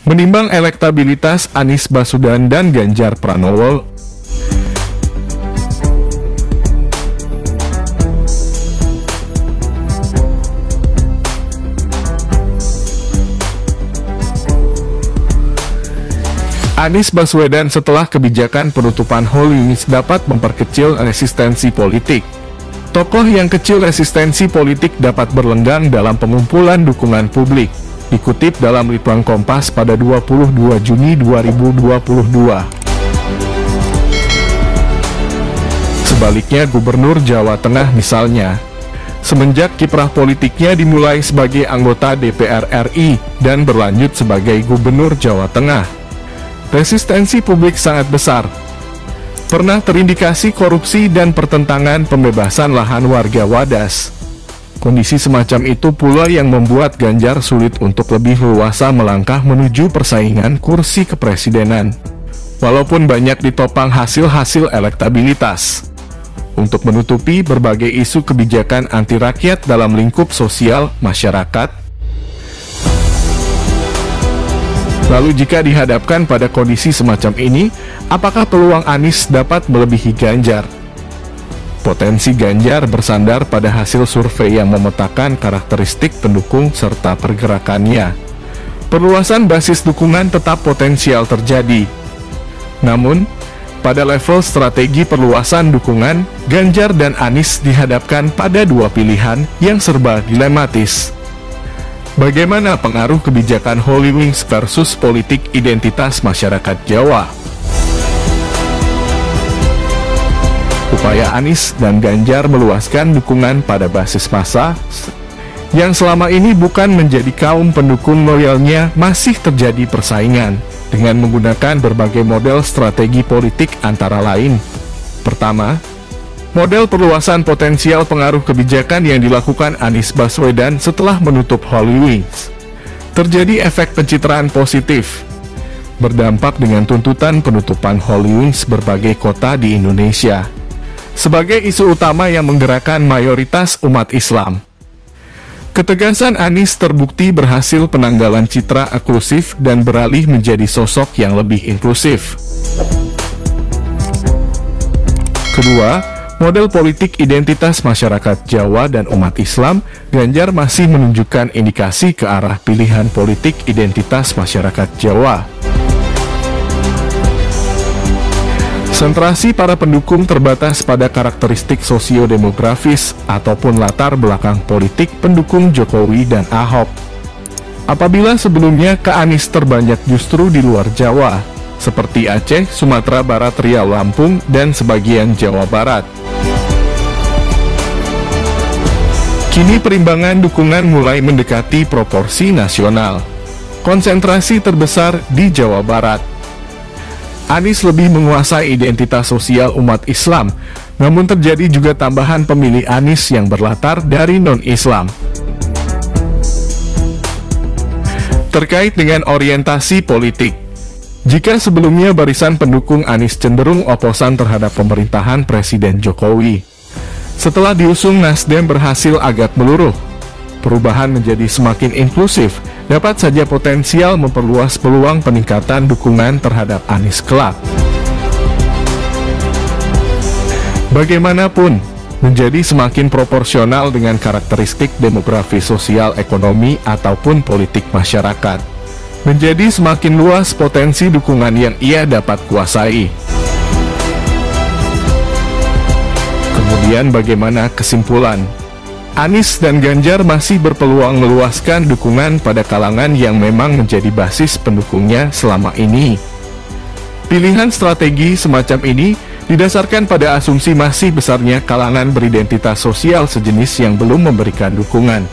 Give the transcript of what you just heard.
Menimbang elektabilitas Anies Baswedan dan Ganjar Pranowo, Anies Baswedan setelah kebijakan penutupan Holy Wings dapat memperkecil resistensi politik. Tokoh yang kecil resistensi politik dapat berlenggang dalam pengumpulan dukungan publik, dikutip dalam Litbang Kompas pada 22 Juni 2022. Sebaliknya Gubernur Jawa Tengah misalnya, semenjak kiprah politiknya dimulai sebagai anggota DPR RI dan berlanjut sebagai Gubernur Jawa Tengah, resistensi publik sangat besar. Pernah terindikasi korupsi dan pertentangan pembebasan lahan warga Wadas. Kondisi semacam itu pula yang membuat Ganjar sulit untuk lebih leluasa melangkah menuju persaingan kursi kepresidenan, walaupun banyak ditopang hasil-hasil elektabilitas. Untuk menutupi berbagai isu kebijakan anti rakyat dalam lingkup sosial masyarakat, lalu jika dihadapkan pada kondisi semacam ini, apakah peluang Anies dapat melebihi Ganjar? Potensi Ganjar bersandar pada hasil survei yang memetakan karakteristik pendukung serta pergerakannya. Perluasan basis dukungan tetap potensial terjadi. Namun, pada level strategi perluasan dukungan, Ganjar dan Anies dihadapkan pada dua pilihan yang serba dilematis. Bagaimana pengaruh kebijakan Holy Wings versus politik identitas masyarakat Jawa? Upaya Anies dan Ganjar meluaskan dukungan pada basis massa yang selama ini bukan menjadi kaum pendukung loyalnya masih terjadi persaingan dengan menggunakan berbagai model strategi politik antara lain. Pertama, model perluasan potensial pengaruh kebijakan yang dilakukan Anies Baswedan setelah menutup Holy Wings. Terjadi efek pencitraan positif, berdampak dengan tuntutan penutupan Holy Wings berbagai kota di Indonesia, sebagai isu utama yang menggerakkan mayoritas umat Islam. Ketegasan Anies terbukti berhasil penanggalan citra eksklusif dan beralih menjadi sosok yang lebih inklusif. Kedua, model politik identitas masyarakat Jawa dan umat Islam, Ganjar masih menunjukkan indikasi ke arah pilihan politik identitas masyarakat Jawa. Sentrasi para pendukung terbatas pada karakteristik sosiodemografis ataupun latar belakang politik pendukung Jokowi dan Ahok. Apabila sebelumnya ke Anies terbanyak justru di luar Jawa, seperti Aceh, Sumatera Barat, Riau, Lampung, dan sebagian Jawa Barat. Kini perimbangan dukungan mulai mendekati proporsi nasional. Konsentrasi terbesar di Jawa Barat. Anies lebih menguasai identitas sosial umat Islam, namun terjadi juga tambahan pemilih Anies yang berlatar dari non-Islam. Terkait dengan orientasi politik, jika sebelumnya barisan pendukung Anies cenderung oposan terhadap pemerintahan Presiden Jokowi, setelah diusung Nasdem berhasil agak meluruh. Perubahan menjadi semakin inklusif, dapat saja potensial memperluas peluang peningkatan dukungan terhadap Anies kelak. Bagaimanapun, menjadi semakin proporsional dengan karakteristik demografi sosial ekonomi ataupun politik masyarakat. Menjadi semakin luas potensi dukungan yang ia dapat kuasai. Kemudian bagaimana kesimpulan? Anies dan Ganjar masih berpeluang meluaskan dukungan pada kalangan yang memang menjadi basis pendukungnya selama ini. Pilihan strategi semacam ini didasarkan pada asumsi masih besarnya kalangan beridentitas sosial sejenis yang belum memberikan dukungan.